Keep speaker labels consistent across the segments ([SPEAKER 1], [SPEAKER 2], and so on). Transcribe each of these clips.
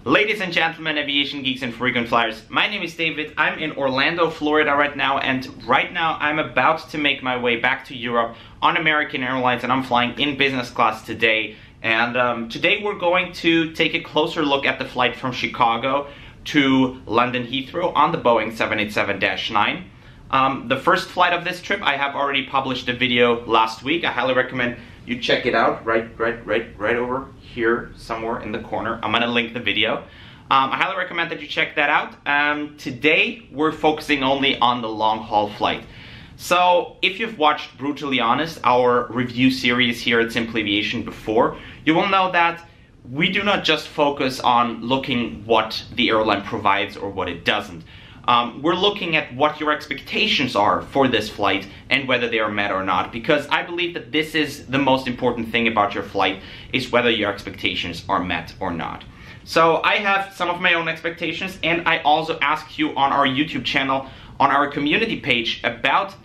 [SPEAKER 1] Ladies and gentlemen, aviation geeks and frequent flyers, my name is David. I'm in Orlando, Florida right now, and right now I'm about to make my way back to Europe on American Airlines, and I'm flying in business class today. And today we're going to take a closer look at the flight from Chicago to London Heathrow on the Boeing 787-9. The first flight of this trip, I have already published a video last week. I highly recommend you check it out right over here somewhere in the corner. I'm gonna link the video. I highly recommend that you check that out. Today we're focusing only on the long haul flight. So if you've watched Brutally Honest, our review series here at Simply Aviation before, you will know that we do not just focus on looking what the airline provides or what it doesn't. We're looking at what your expectations are for this flight and whether they are met or not, because I believe that this is the most important thing about your flight, is whether your expectations are met or not. So I have some of my own expectations, and I also ask you on our YouTube channel, on our community page, about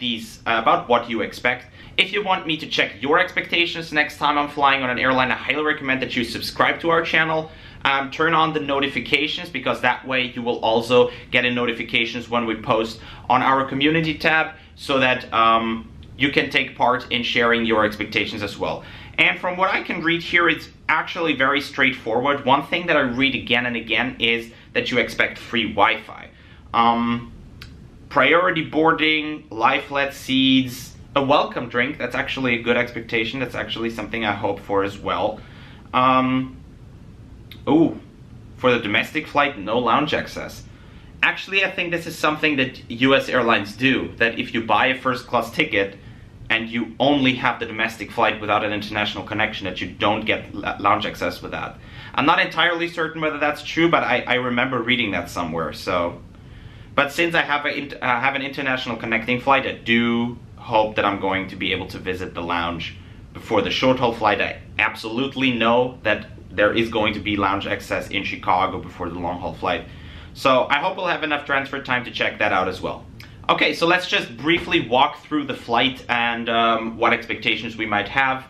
[SPEAKER 1] what you expect. If you want me to check your expectations next time I'm flying on an airline, I highly recommend that you subscribe to our channel. Turn on the notifications, because that way you will also get notifications when we post on our community tab, so that you can take part in sharing your expectations as well. And from what I can read here, it's actually very straightforward. One thing that I read again and again is that you expect free Wi-Fi. Priority boarding, lie-flat seats, a welcome drink. That's actually a good expectation. That's actually something I hope for as well. Oh, for the domestic flight, no lounge access. Actually, I think this is something that US airlines do, that if you buy a first class ticket and you only have the domestic flight without an international connection, that you don't get lounge access with that. I'm not entirely certain whether that's true, but I remember reading that somewhere. So, but since I have an international connecting flight, I do hope that I'm going to be able to visit the lounge before the short haul flight. I absolutely know that there is going to be lounge access in Chicago before the long haul flight. So I hope we'll have enough transfer time to check that out as well. Okay, so let's just briefly walk through the flight and what expectations we might have.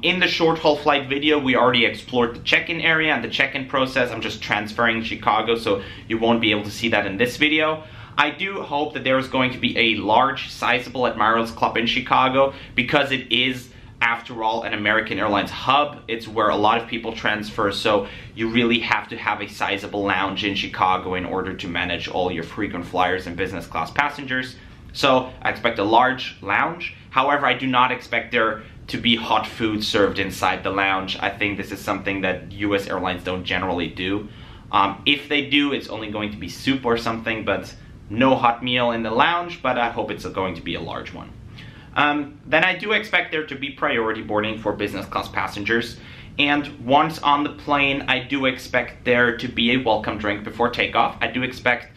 [SPEAKER 1] In the short haul flight video, we already explored the check-in area and the check-in process. I'm just transferring Chicago, so you won't be able to see that in this video. I do hope that there is going to be a large, sizable Admirals Club in Chicago, because it is, after all, an American Airlines hub. It's where a lot of people transfer, so you really have to have a sizable lounge in Chicago in order to manage all your frequent flyers and business class passengers. So I expect a large lounge. However, I do not expect there to be hot food served inside the lounge. I think this is something that US airlines don't generally do. If they do, it's only going to be soup or something, but no hot meal in the lounge, but I hope it's going to be a large one. Then I do expect there to be priority boarding for business class passengers. And once on the plane, I do expect there to be a welcome drink before takeoff. I do expect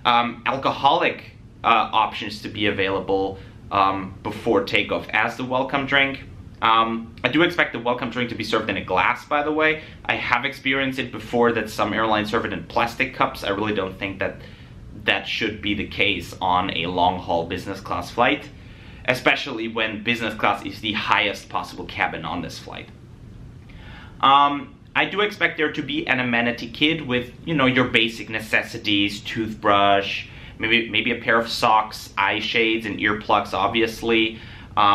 [SPEAKER 1] alcoholic options to be available before takeoff as the welcome drink. I do expect the welcome drink to be served in a glass, by the way. I have experienced it before that some airlines serve it in plastic cups. I really don't think that that should be the case on a long-haul business class flight, especially when business class is the highest possible cabin on this flight. I do expect there to be an amenity kit with, you know, your basic necessities, toothbrush, maybe a pair of socks, eye shades, and earplugs, obviously,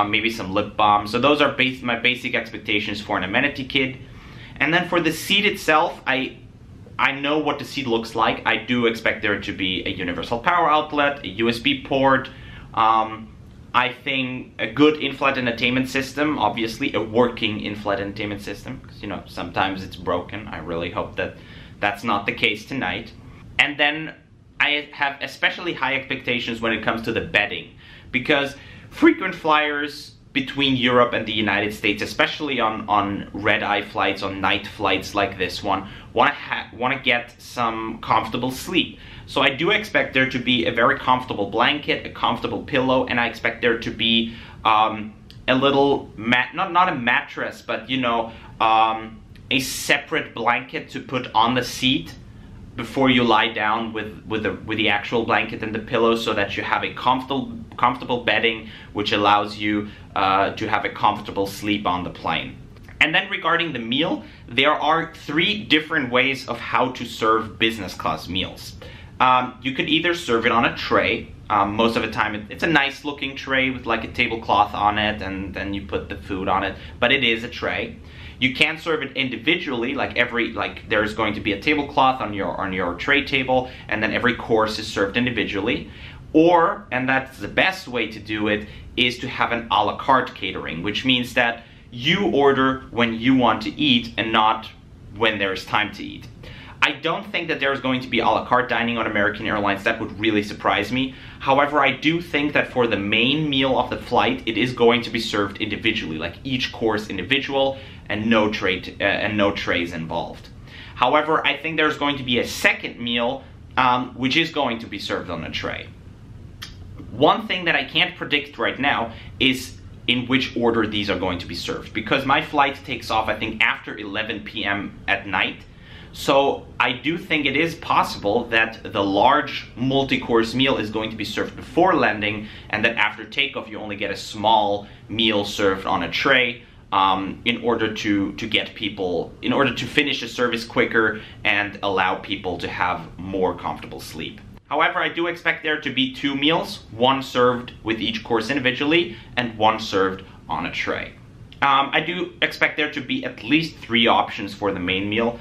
[SPEAKER 1] maybe some lip balm. So those are my basic expectations for an amenity kit. And then for the seat itself, I know what the seat looks like. I do expect there to be a universal power outlet, a USB port, I think a good in-flight entertainment system, obviously a working in-flight entertainment system, because, you know, sometimes it's broken. I really hope that that's not the case tonight. And then I have especially high expectations when it comes to the bedding, because frequent flyers between Europe and the United States, especially on red-eye flights, on night flights like this one, want to get some comfortable sleep. So I do expect there to be a very comfortable blanket, a comfortable pillow, and I expect there to be a little not a mattress, but, you know, a separate blanket to put on the seat before you lie down with the actual blanket and the pillow, so that you have a comfortable bedding, which allows you to have a comfortable sleep on the plane. And then regarding the meal, there are 3 different ways of how to serve business class meals. You could either serve it on a tray. Most of the time it's a nice looking tray with like a tablecloth on it, and then you put the food on it, but it is a tray. You can serve it individually, like there's going to be a tablecloth on your tray table, and then every course is served individually. Or, and that's the best way to do it, is to have an a la carte catering, which means that you order when you want to eat and not when there's time to eat. I don't think that there's going to be a la carte dining on American Airlines. That would really surprise me. However, I do think that for the main meal of the flight, it is going to be served individually, like each course individual, and no trays involved. However, I think there's going to be a second meal, which is going to be served on a tray. One thing that I can't predict right now is in which order these are going to be served, because my flight takes off, I think, after 11 p.m. at night. So I do think it is possible that the large multi-course meal is going to be served before landing, and that after takeoff you only get a small meal served on a tray, in order to finish the service quicker and allow people to have more comfortable sleep. However, I do expect there to be 2 meals, one served with each course individually and one served on a tray. I do expect there to be at least 3 options for the main meal.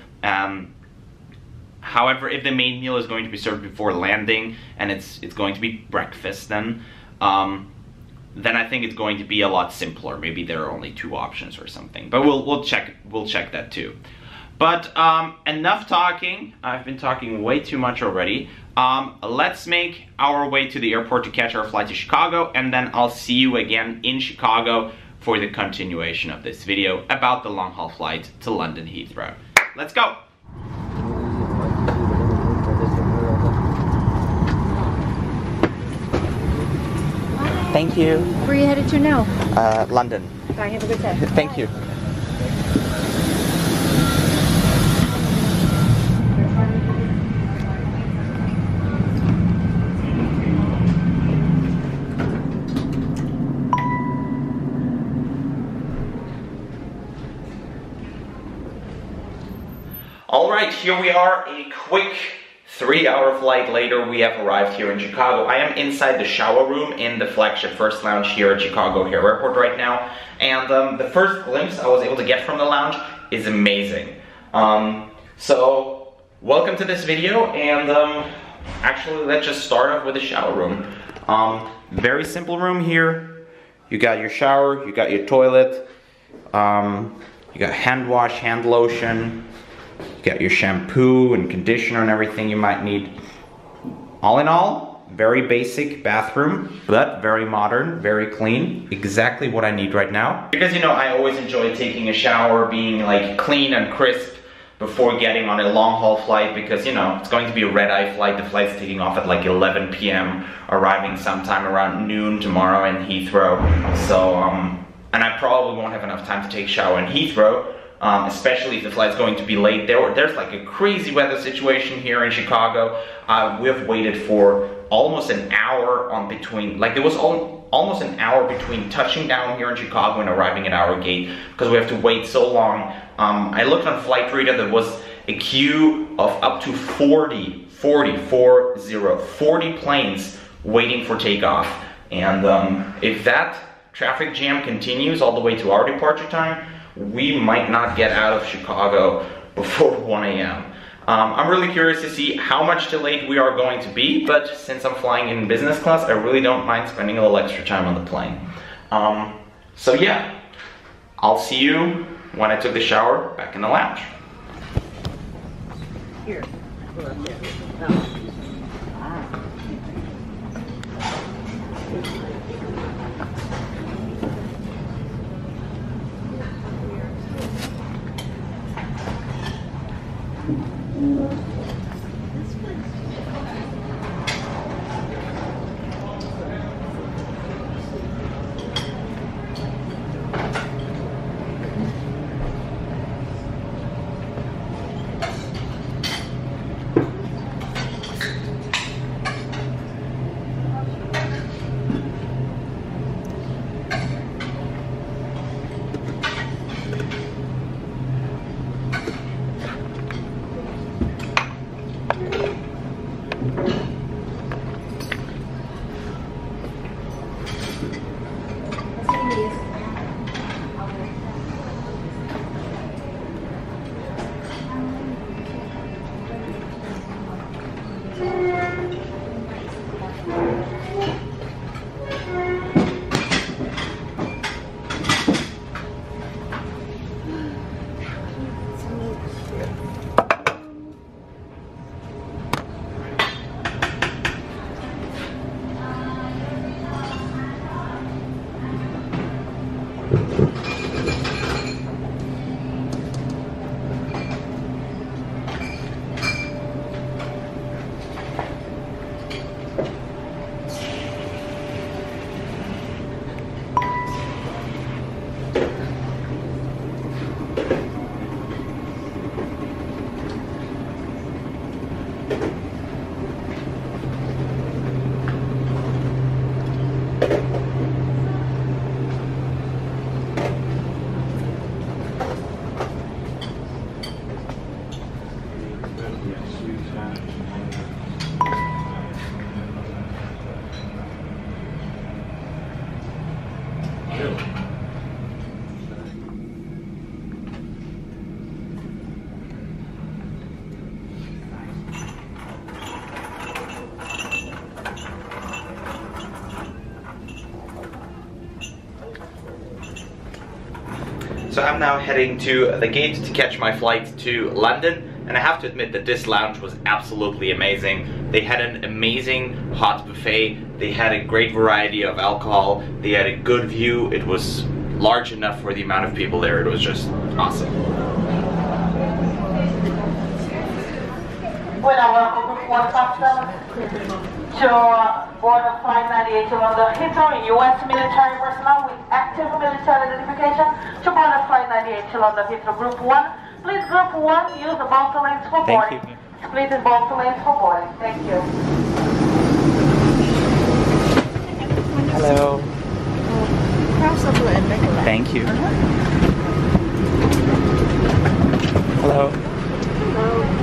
[SPEAKER 1] However, if the main meal is going to be served before landing and it's going to be breakfast, then I think it's going to be a lot simpler. Maybe there are only 2 options or something, but we'll check that too. But enough talking. I've been talking way too much already. Let's make our way to the airport to catch our flight to Chicago, and then I'll see you again in Chicago for the continuation of this video about the long-haul flight to London Heathrow. Let's go! Thank you.
[SPEAKER 2] Where are you headed to now?
[SPEAKER 1] London.
[SPEAKER 2] Bye, have a good day.
[SPEAKER 1] Thank you. Alright, here we are, a quick 3-hour flight later. We have arrived here in Chicago. I am inside the shower room in the Flagship First Lounge here at Chicago Airport right now. And the first glimpse I was able to get from the lounge is amazing. So, welcome to this video, and actually let's just start off with the shower room. Very simple room here. You got your shower, you got your toilet, you got hand wash, hand lotion, you got your shampoo and conditioner and everything you might need. All in all, very basic bathroom, but very modern, very clean. Exactly what I need right now. Because, you know, I always enjoy taking a shower, being like clean and crisp before getting on a long haul flight, because, you know, it's going to be a red-eye flight. The flight's taking off at like 11 p.m., arriving sometime around noon tomorrow in Heathrow. So, and I probably won't have enough time to take a shower in Heathrow. Especially if the flight's going to be late. There's like a crazy weather situation here in Chicago. We have waited for almost an hour there was almost an hour between touching down here in Chicago and arriving at our gate, because we have to wait so long. I looked on Flight Reader, there was a queue of up to 40 planes waiting for takeoff. And if that traffic jam continues all the way to our departure time, we might not get out of Chicago before 1 a.m. I'm really curious to see how much delayed we are going to be, but since I'm flying in business class, I really don't mind spending a little extra time on the plane. So yeah, I'll see you when I took the shower back in the lounge.
[SPEAKER 2] Here.
[SPEAKER 1] So I'm now heading to the gate to catch my flight to London, and I have to admit that this lounge was absolutely amazing. They had an amazing hot buffet, they had a great variety of alcohol, they had a good view, it was large enough for the amount of people there, it was just awesome.
[SPEAKER 3] Welcome to Fort Captain to board of Flight 98 to London Heathrow, U.S. military personnel with active military identification to board of Flight 98 to London Heathrow Group 1. Please Group 1 use the bounty lanes for boarding. Split the bounty lanes for boarding. Thank you.
[SPEAKER 1] Hello.
[SPEAKER 2] Crossover and regular.
[SPEAKER 1] Thank you. Hello.
[SPEAKER 2] Hello.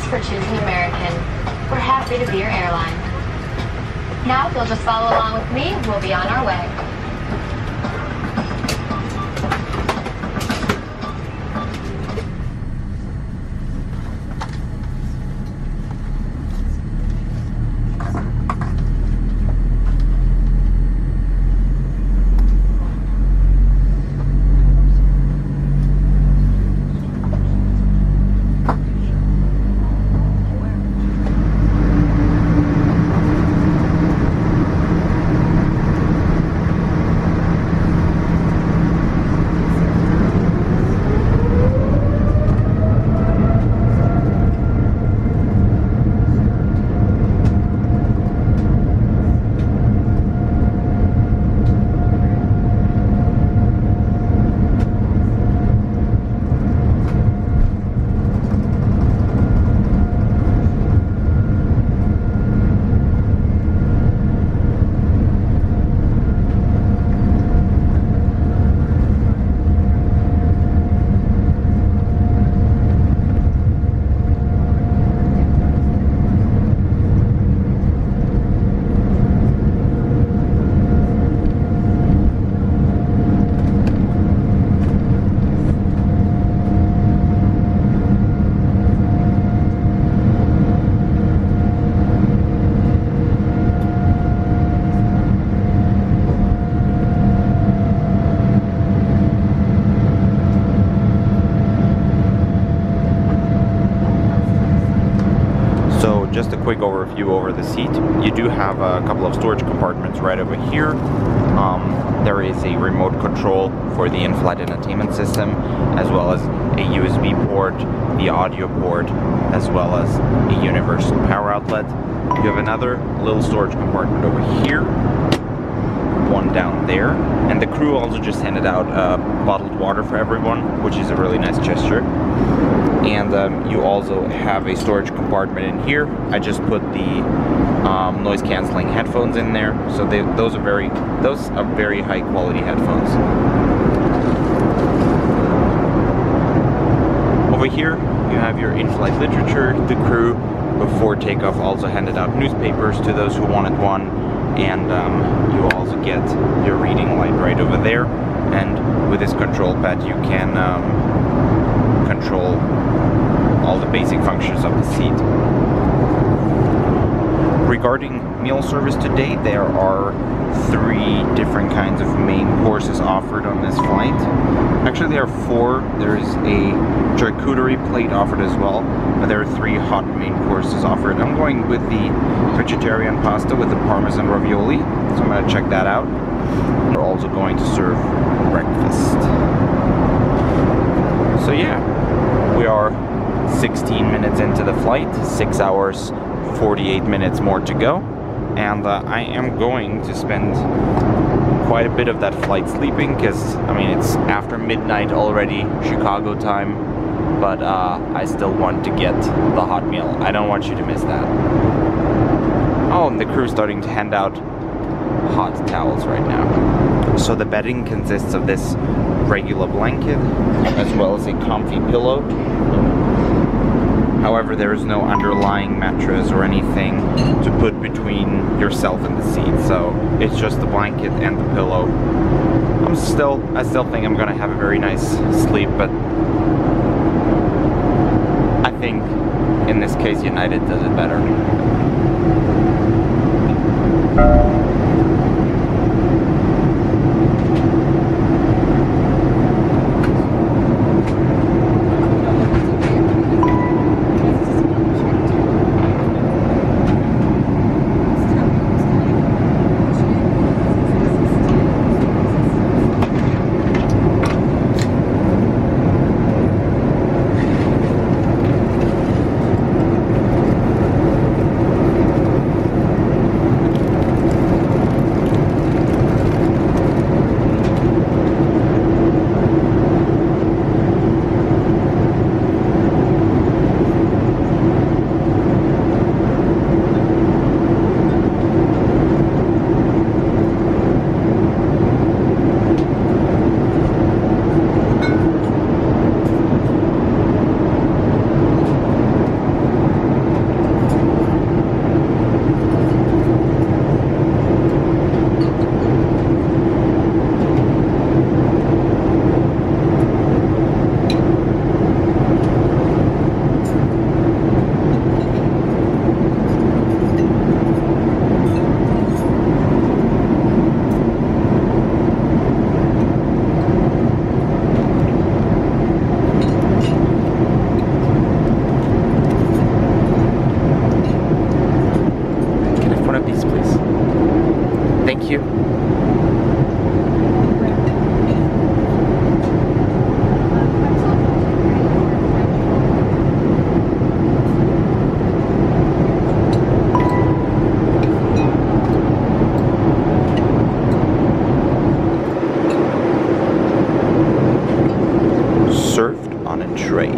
[SPEAKER 4] For choosing American. We're happy to be your airline. Now, if you'll just follow along with me, we'll be on our way.
[SPEAKER 1] Just a quick overview over the seat. You do have a couple of storage compartments right over here. There is a remote control for the in-flight entertainment system, as well as a USB port, the audio port, as well as a universal power outlet. You have another little storage compartment over here. one down there. And the crew also just handed out bottled water for everyone, which is a really nice gesture. And you also have a storage compartment in here. I just put the noise cancelling headphones in there, so those are very high quality headphones. Over here you have your in-flight literature. The crew before takeoff also handed out newspapers to those who wanted one, and you also get your reading light right over there. And with this control pad you can control all the basic functions of the seat. Regarding meal service today, there are 3 different kinds of main courses offered on this flight. Actually there are 4. There is a charcuterie plate offered as well, but there are 3 hot main courses offered. I'm going with the vegetarian pasta with the parmesan ravioli, so I'm going to check that out. We're also going to serve breakfast. So yeah, we are 16 minutes into the flight, 6 hours 48 minutes more to go, and I am going to spend quite a bit of that flight sleeping, because I mean it's after midnight already, Chicago time, but I still want to get the hot meal. I don't want you to miss that. Oh, and the crew's starting to hand out hot towels right now. So the bedding consists of this regular blanket as well as a comfy pillow. However, there is no underlying mattress or anything to put between yourself and the seat, so it's just the blanket and the pillow. I still think I'm gonna have a very nice sleep, but I think in this case United does it better. Thank you. Served on a tray.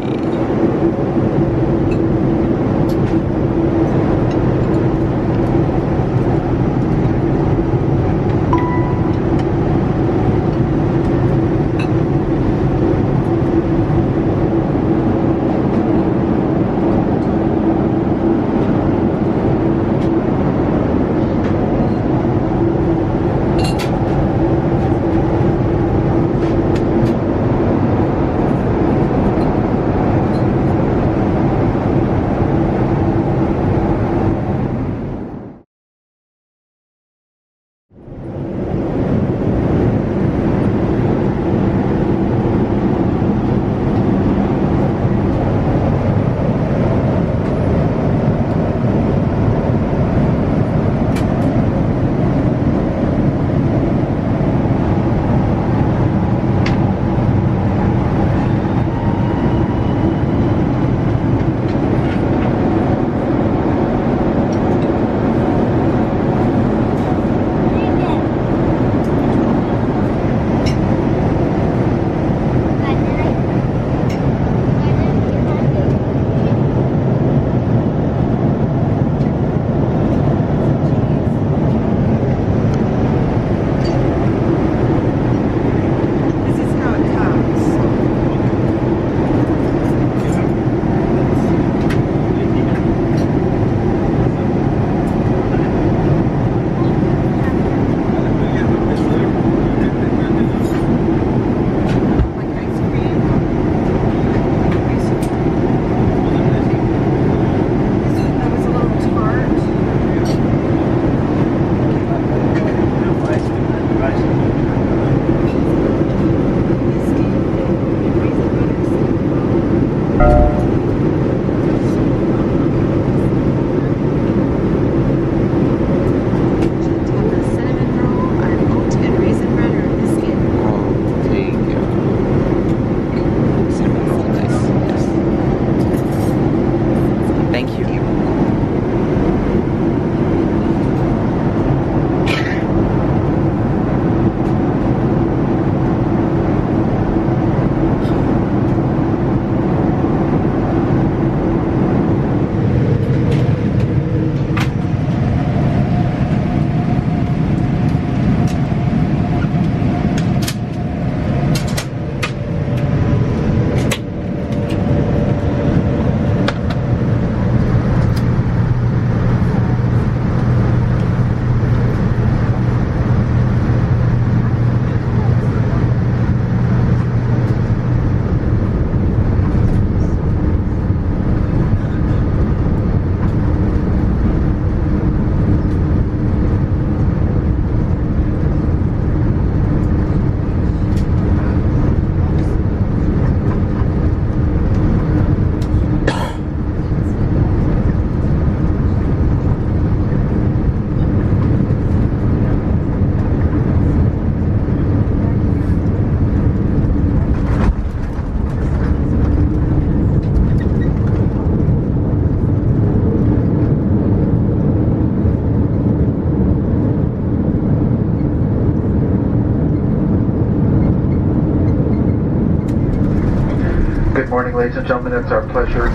[SPEAKER 5] Good morning, ladies and gentlemen. It's our pleasure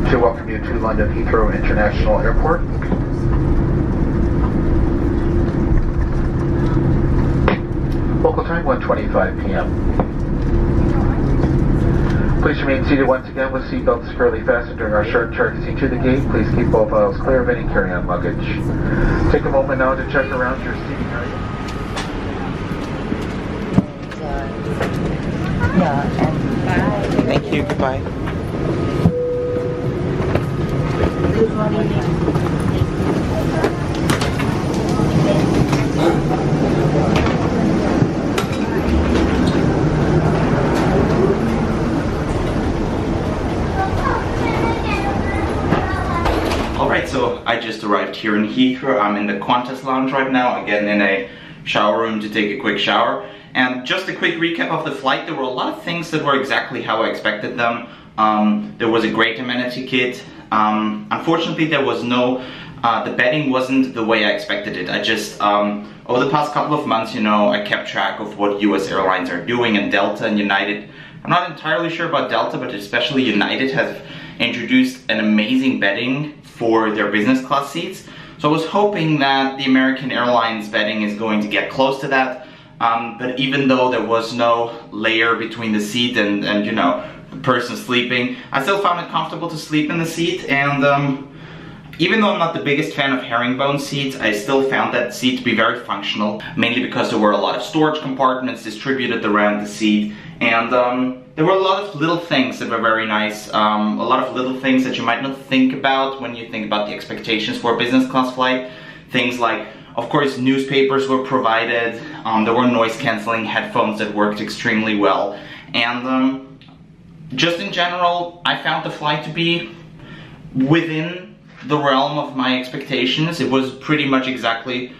[SPEAKER 5] to welcome you to London Heathrow International Airport. Local time 1:25 p.m. Please remain seated once again with seatbelts securely fastened during our short courtesy to the gate. Please keep both aisles clear of any carry-on luggage. Take a moment now to check around your seating area.
[SPEAKER 1] Thank you. Goodbye. Alright, so I just arrived here in Heathrow. I'm in the Qantas Lounge right now, again in a shower room to take a quick shower. And just a quick recap of the flight. There were a lot of things that were exactly how I expected them. There was a great amenity kit. Unfortunately, there was no, the bedding wasn't the way I expected it. I just, over the past couple of months, you know, I kept track of what US airlines are doing, and Delta and United, I'm not entirely sure about Delta, but especially United has introduced an amazing bedding for their business class seats. So I was hoping that the American Airlines bedding is going to get close to that. But even though there was no layer between the seat and you know, the person sleeping, I still found it comfortable to sleep in the seat. And even though I'm not the biggest fan of herringbone seats, I still found that seat to be very functional, mainly because there were a lot of storage compartments distributed around the seat. And there were a lot of little things that were very nice, a lot of little things that you might not think about when you think about the expectations for a business class flight. Things like, of course, newspapers were provided, there were noise cancelling headphones that worked extremely well, and just in general, I found the flight to be within the realm of my expectations. It was pretty much exactly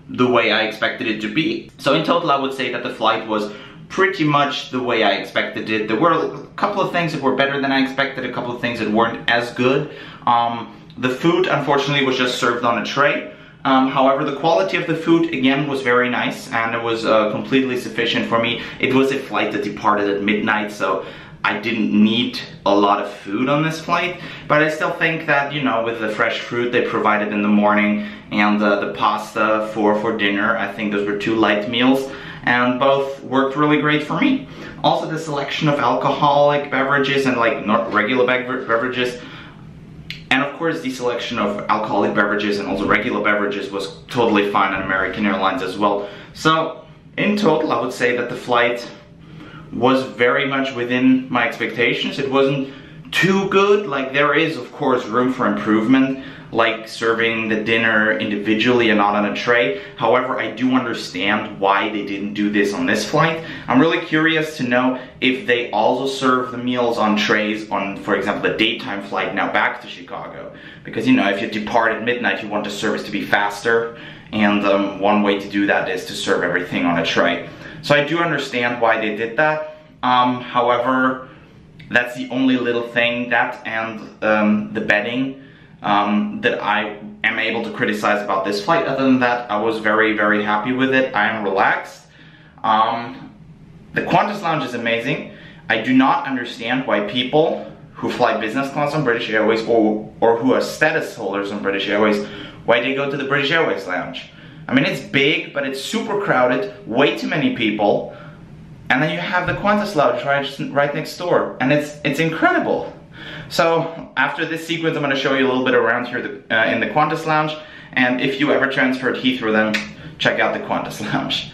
[SPEAKER 1] the way I expected it to be. So in total, I would say that the flight was pretty much the way I expected it. There were a couple of things that were better than I expected, a couple of things that weren't as good. The food, unfortunately, was just served on a tray. However, the quality of the food, again, was very nice, and it was completely sufficient for me. It was a flight that departed at midnight, so I didn't need a lot of food on this flight. But I still think that, you know, with the fresh fruit they provided in the morning and the pasta for dinner, I think those were two light meals, and both worked really great for me. Also, the selection of alcoholic beverages and like not regular beverages, and of course the selection of alcoholic beverages and also regular beverages was totally fine on American Airlines as well. So in total, I would say that the flight was very much within my expectations. It wasn't too good, like there is of course room for improvement, like serving the dinner individually and not on a tray. However, I do understand why they didn't do this on this flight. I'm really curious to know if they also serve the meals on trays on, for example, the daytime flight now back to Chicago. Because, you know, if you depart at midnight, you want the service to be faster, and one way to do that is to serve everything on a tray. So I do understand why they did that. However, that's the only little thing, that and the bedding, that I am able to criticize about this flight. Other than that, I was very, very happy with it. I am relaxed. The Qantas Lounge is amazing. I do not understand why people who fly business class on British Airways or who are status holders on British Airways, why they go to the British Airways Lounge. I mean, it's big, but it's super crowded, way too many people, and then you have the Qantas Lounge right next door, and it's incredible. So after this sequence, I'm going to show you a little bit around here in the Qantas Lounge, and if you ever transferred Heathrow, then check out the Qantas Lounge.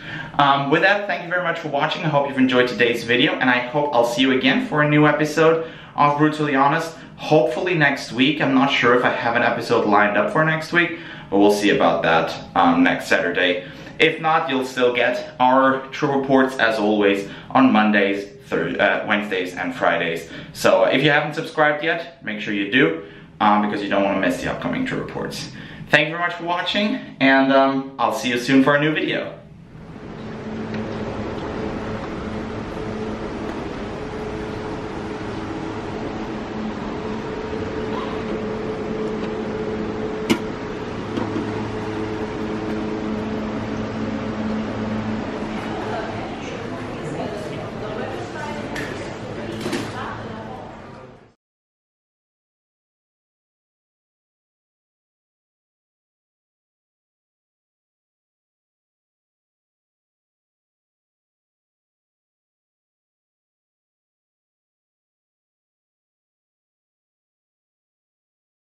[SPEAKER 1] With that, thank you very much for watching. I hope you've enjoyed today's video, and I hope I'll see you again for a new episode of Brutally Honest, hopefully next week. I'm not sure if I have an episode lined up for next week, but we'll see about that next Saturday. If not, you'll still get our true reports as always on Mondays, Wednesdays and Fridays. So if you haven't subscribed yet, make sure you do, because you don't want to miss the upcoming true reports. Thank you very much for watching, and I'll see you soon for a new video.